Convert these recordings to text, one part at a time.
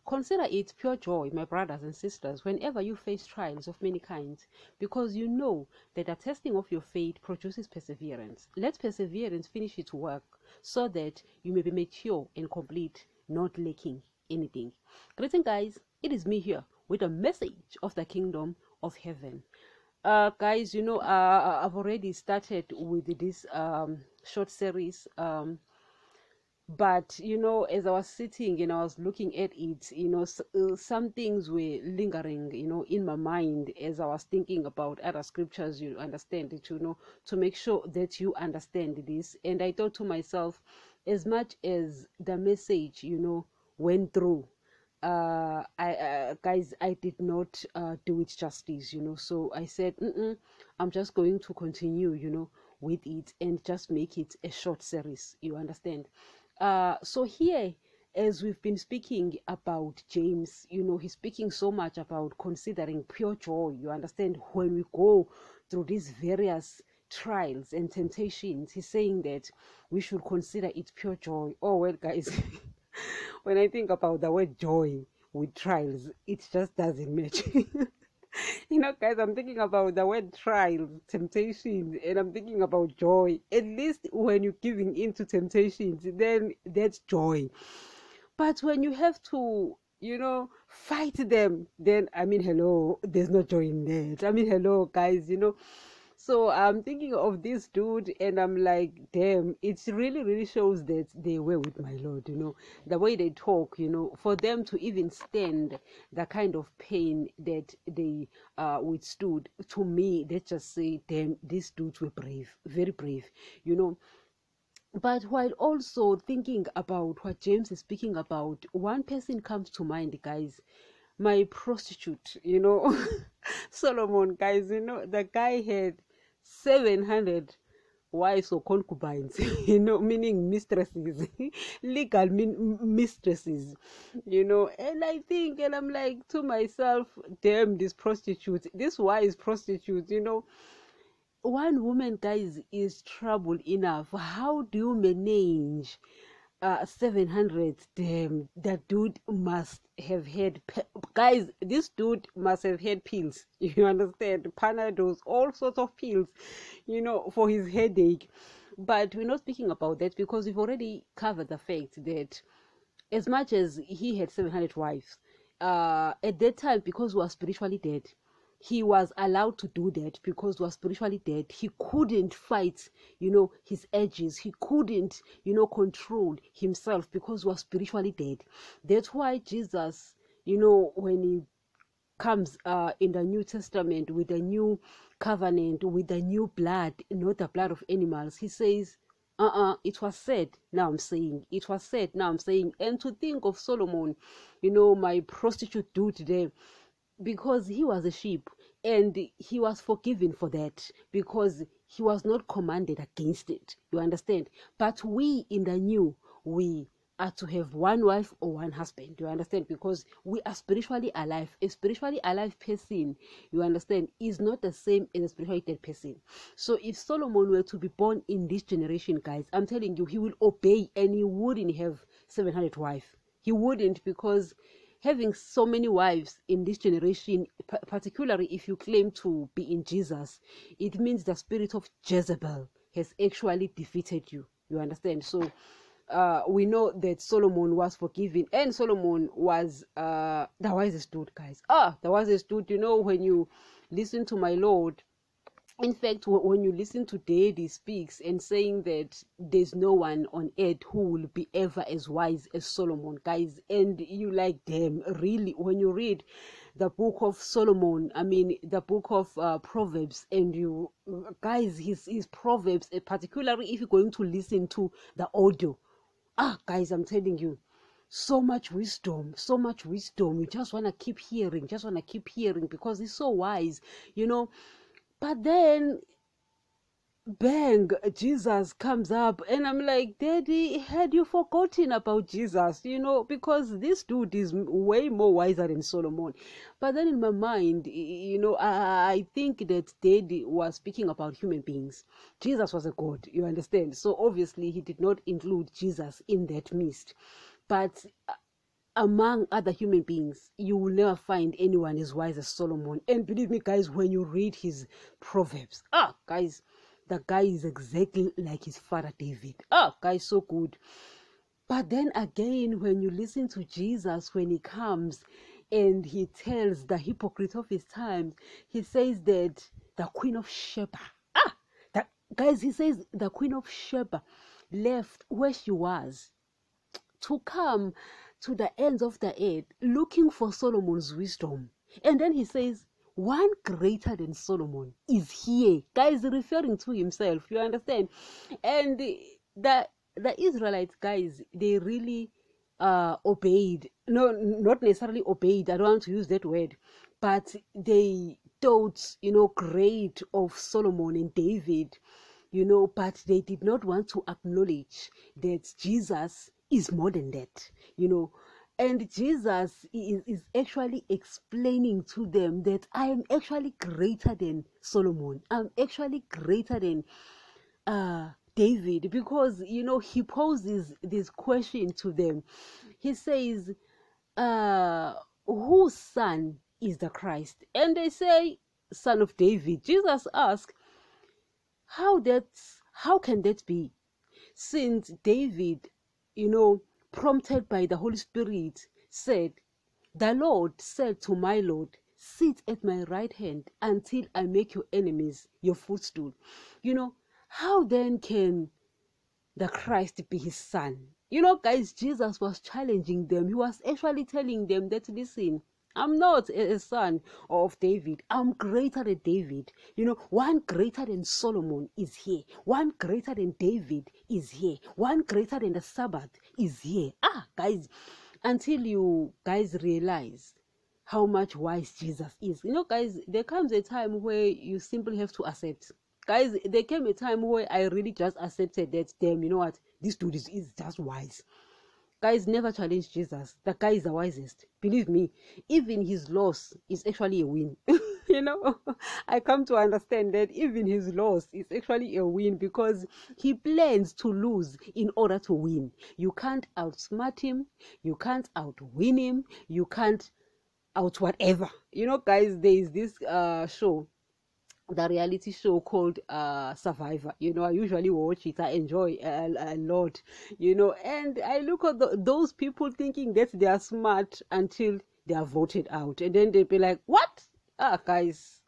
Consider it pure joy, my brothers and sisters, whenever you face trials of many kinds, because you know that the testing of your faith produces perseverance. Let perseverance finish its work, so that you may be mature and complete, not lacking anything. Greeting, guys. It is me here with a message of the kingdom of heaven. Guys, I've already started with this short series. But as I was sitting and I was looking at it, some things were lingering, in my mind as I was thinking about other scriptures. You understand it, to make sure that you understand this. And I thought to myself, as much as the message, went through, guys, I did not do it justice, so I said, I'm just going to continue, with it, and just make it a short series. You understand? So here, as we've been speaking about James, he's speaking so much about considering pure joy. You understand? When we go through these various trials and temptations, he's saying that we should consider it pure joy. Oh, well, guys, when I think about the word joy with trials, it just doesn't match. Guys, I'm thinking about the word trials, temptations, and I'm thinking about joy. At least when you're giving into temptations, then that's joy. But when you have to, fight them, then, hello, there's no joy in that. Hello, guys, So I'm thinking of this dude, and I'm like, damn, it really, really shows that they were with my Lord, the way they talk, for them to even stand the kind of pain that they withstood. To me, they just say, damn, these dudes were brave, very brave, But while also thinking about what James is speaking about, one person comes to mind, guys. My prostitute, Solomon, guys, the guy had 700 wives or concubines, meaning mistresses, legal mistresses, and I think, and I'm like to myself, damn, this prostitute, this wise prostitute, one woman, guys, is trouble enough. How do you manage 700? Damn, that dude must have had guys, this dude must have had pills, you understand, Panadols, all sorts of pills, for his headache. But we're not speaking about that, because we've already covered the fact that as much as he had 700 wives, at that time, because he was spiritually dead, he was allowed to do that because he was spiritually dead. He couldn't fight, his edges. He couldn't, control himself because he was spiritually dead. That's why Jesus, when he comes in the New Testament with the new covenant, with the new blood, not the blood of animals, he says, it was said, now I'm saying. It was said, now I'm saying. And to think of Solomon, my prostitute dude there, because he was a sheep, and he was forgiven for that because he was not commanded against it. You understand? But we in the new, we are to have one wife or one husband. You understand? Because we are spiritually alive. A spiritually alive person, you understand, is not the same as a spiritually dead person. So if Solomon were to be born in this generation, guys, I'm telling you, he will obey, and he wouldn't have 700 wives. He wouldn't, because having so many wives in this generation, particularly if you claim to be in Jesus, it means the spirit of Jezebel has actually defeated you. You understand? So we know that Solomon was forgiven, and Solomon was the wisest dude, guys. The wisest dude. When you listen to my Lord, in fact, when you listen to Daddy speaks and saying that there's no one on earth who will be ever as wise as Solomon, guys, and you like, damn, really, when you read the book of Solomon, the book of Proverbs, and you, guys, his Proverbs, particularly if you're going to listen to the audio, guys, I'm telling you, so much wisdom, so much wisdom. You just want to keep hearing, because he's so wise, But then, bang, Jesus comes up, and I'm like, Daddy, had you forgotten about Jesus? Because this dude is way more wiser than Solomon. But then in my mind, I think that Daddy was speaking about human beings. Jesus was a God, you understand? So obviously he did not include Jesus in that mist. But among other human beings, you will never find anyone as wise as Solomon. And believe me, guys, when you read his Proverbs, guys, the guy is exactly like his father David. Guys, so good. But then again, when you listen to Jesus, when he comes and he tells the hypocrite of his time, he says that the Queen of Sheba, guys, he says the Queen of Sheba left where she was to come to the ends of the earth looking for Solomon's wisdom. And then he says, one greater than Solomon is here. Guys, referring to himself, you understand? And the Israelites, guys, they really obeyed. No, not necessarily obeyed. I don't want to use that word. But they thought, great of Solomon and David, but they did not want to acknowledge that Jesus is more than that, and Jesus is actually explaining to them that I am actually greater than Solomon. I'm actually greater than David, because he poses this question to them. He says, whose son is the Christ? And they say, son of David. Jesus asked, how can that be, since David, prompted by the Holy Spirit, said, the Lord said to my Lord, sit at my right hand until I make your enemies your footstool. How then can the Christ be his son? Guys, Jesus was challenging them. He was actually telling them that, listen, I'm not a son of David. I'm greater than David. One greater than Solomon is here. One greater than David is here. One greater than the Sabbath is here. Guys, until you guys realize how much wise Jesus is. Guys, there comes a time where you simply have to accept. Guys, there came a time where I really just accepted that, damn, you know what? This dude is just wise. Guys, never challenge Jesus. The guy is the wisest. Believe me, even his loss is actually a win. I come to understand that even his loss is actually a win, because he plans to lose in order to win. You can't outsmart him. You can't outwin him. You can't out whatever. Guys, there is this show, the reality show called Survivor. I usually watch it. I enjoy a lot, and I look at those people thinking that they are smart until they are voted out, and then they'll be like, what? Guys,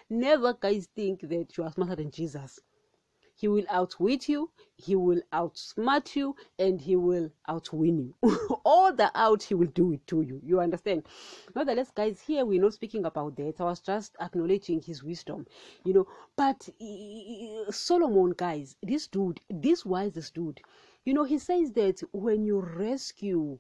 never, guys, think that you are smarter than Jesus. He will outwit you, he will outsmart you, and he will outwin you. All the out, he will do it to you. You understand? Nonetheless, guys, here we're not speaking about that. I was just acknowledging his wisdom, But Solomon, guys, this wisest dude, he says that when you rescue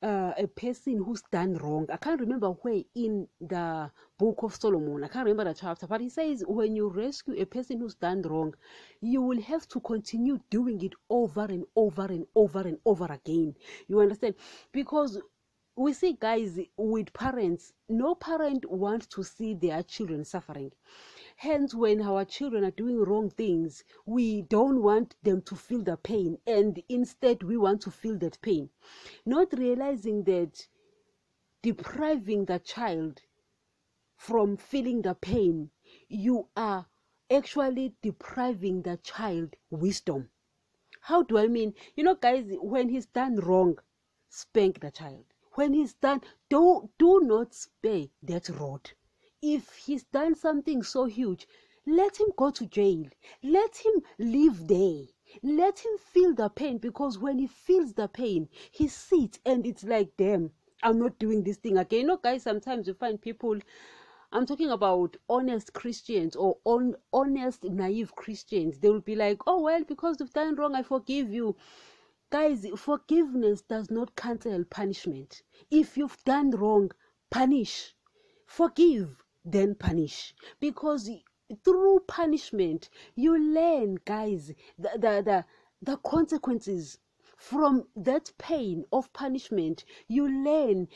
a person who's done wrong, I can't remember where in the book of Solomon, I can't remember the chapter, but he says when you rescue a person who's done wrong, you will have to continue doing it over and over and over and over again. You understand? Because we see, guys, with parents, no parent wants to see their children suffering. Hence, when our children are doing wrong things, we don't want them to feel the pain, and instead we want to feel that pain. Not realizing that depriving the child from feeling the pain, you are actually depriving the child wisdom. How do I mean? Guys, when he's done wrong, spank the child. When he's done, do not spare that rod. If he's done something so huge, let him go to jail. Let him live there. Let him feel the pain, because when he feels the pain, he sits and it's like, damn, I'm not doing this thing again. Guys, sometimes you find people, I'm talking about honest Christians or honest, naive Christians. They will be like, oh, well, because you've done wrong, I forgive you. Guys, forgiveness does not cancel punishment. If you've done wrong, punish. Forgive, then punish. Because through punishment, you learn, guys, the consequences. from that pain of punishment, you learn,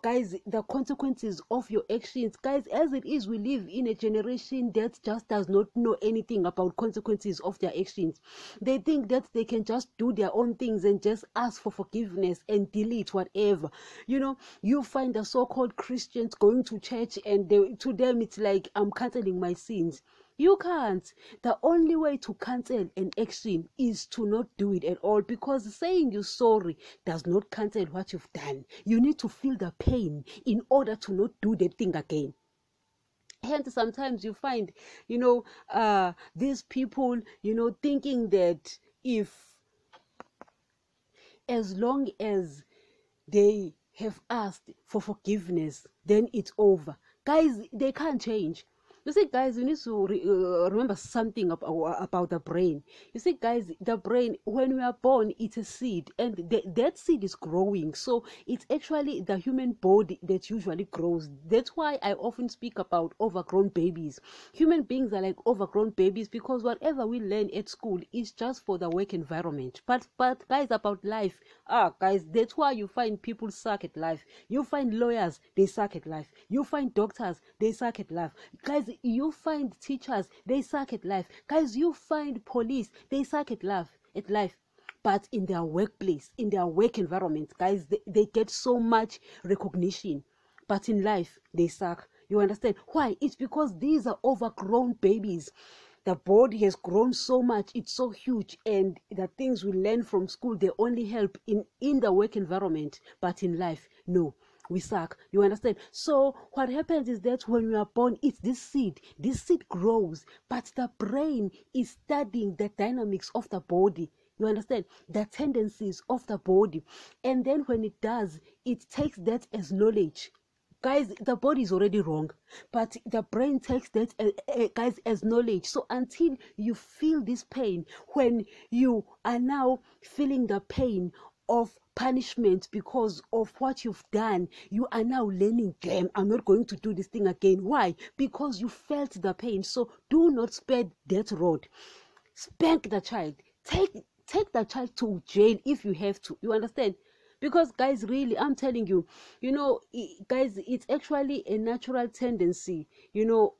guys, the consequences of your actions. Guys, as it is, we live in a generation that just does not know anything about consequences of their actions. They think that they can just do their own things and just ask for forgiveness and delete whatever. You find the so-called Christians going to church, and to them it's like, I'm canceling my sins. You can't. The only way to cancel an action is to not do it at all, because saying you're sorry does not cancel what you've done. You need to feel the pain in order to not do that thing again. Hence, sometimes you find, these people, thinking that as long as they have asked for forgiveness, then it's over. Guys, they can't change. You see, guys, you need to remember something about the brain. You see, guys, the brain, when we are born, it's a seed, and that seed is growing. So it's actually the human body that usually grows. That's why I often speak about overgrown babies. Human beings are like overgrown babies, because whatever we learn at school is just for the work environment. But guys, about life, guys, that's why you find people suck at life. You find lawyers, they suck at life. You find doctors, they suck at life. Guys, you find teachers, they suck at life. Guys, you find police, they suck at life. But in their workplace, in their work environment, guys, they get so much recognition. But in life, they suck. You understand? Why? It's because these are overgrown babies. The body has grown so much, it's so huge, and the things we learn from school, they only help in the work environment. But in life, no. We suck. You understand? So what happens is that when we are born, it's this seed. This seed grows, but the brain is studying the dynamics of the body. You understand? The tendencies of the body. And then when it does, it takes that as knowledge. Guys, the body is already wrong, but the brain takes that guys, as knowledge. So until you feel this pain, when you are now feeling the pain of punishment because of what you've done, you are now learning, damn, I'm not going to do this thing again. Why? Because you felt the pain. So do not spare that road. Spank the child. Take the child to jail if you have to. You understand? Because guys, really, I'm telling you, guys, it's actually a natural tendency,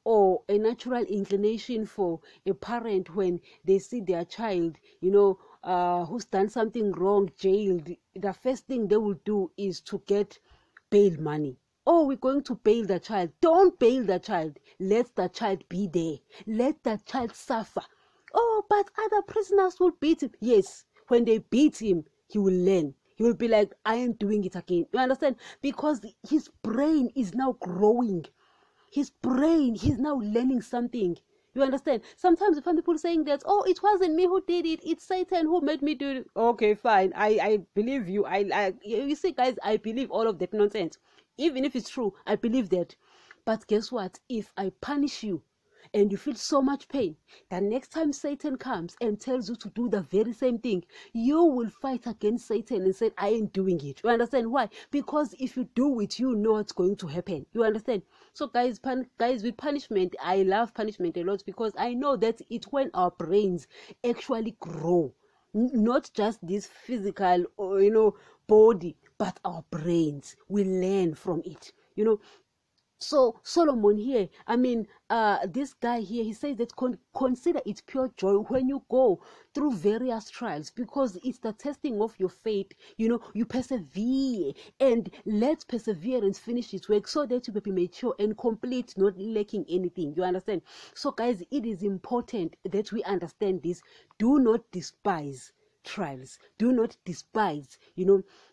or a natural inclination for a parent when they see their child, who's done something wrong, jailed. The first thing they will do is to get bail money. Oh, we're going to bail the child. Don't bail the child. Let the child be there. Let the child suffer. Oh, but other prisoners will beat him. Yes, when they beat him, he will learn. He will be like, I am doing it again. You understand? Because his brain is now growing. His brain, he's now learning something. You understand? Sometimes you find people saying that, oh, it wasn't me who did it. It's Satan who made me do it. Okay, fine. I believe you. You see, guys, I believe all of that nonsense. Even if it's true, I believe that. But guess what? If I punish you, and you feel so much pain, the next time Satan comes and tells you to do the very same thing, you will fight against Satan and say, I ain't doing it. You understand why? Because if you do it, you know what's going to happen. You understand? So guys, with punishment, I love punishment a lot, because I know that it's when our brains actually grow. Not just this physical, body, but our brains. We learn from it. So Solomon here, this guy here, he says that consider it pure joy when you go through various trials, because it's the testing of your faith. You persevere, and let perseverance finish its work, so that you may be mature and complete, not lacking anything. You understand? So guys, it is important that we understand this. Do not despise trials. Do not despise,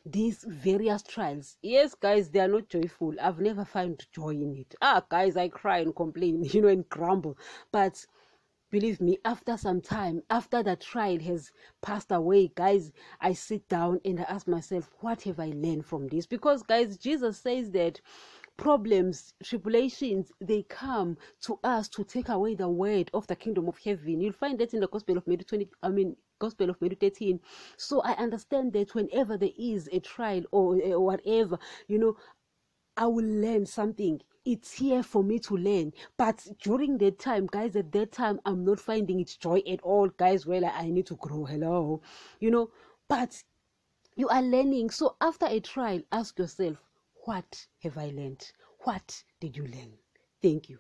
these various trials. Yes, guys, they are not joyful. I've never found joy in it. Guys, I cry and complain, and grumble. But believe me, after some time, after the trial has passed away, guys, I sit down and I ask myself, what have I learned from this? Because, guys, Jesus says that problems, tribulations, they come to us to take away the word of the kingdom of heaven. You'll find that in the Gospel of Matthew Gospel of Matthew 13. So I understand that whenever there is a trial or whatever, I will learn something. It's here for me to learn. But during that time, guys, at that time, I'm not finding it joy at all. Guys, well, I need to grow. Hello. but you are learning. So after a trial, ask yourself, what have I learned? What did you learn? Thank you.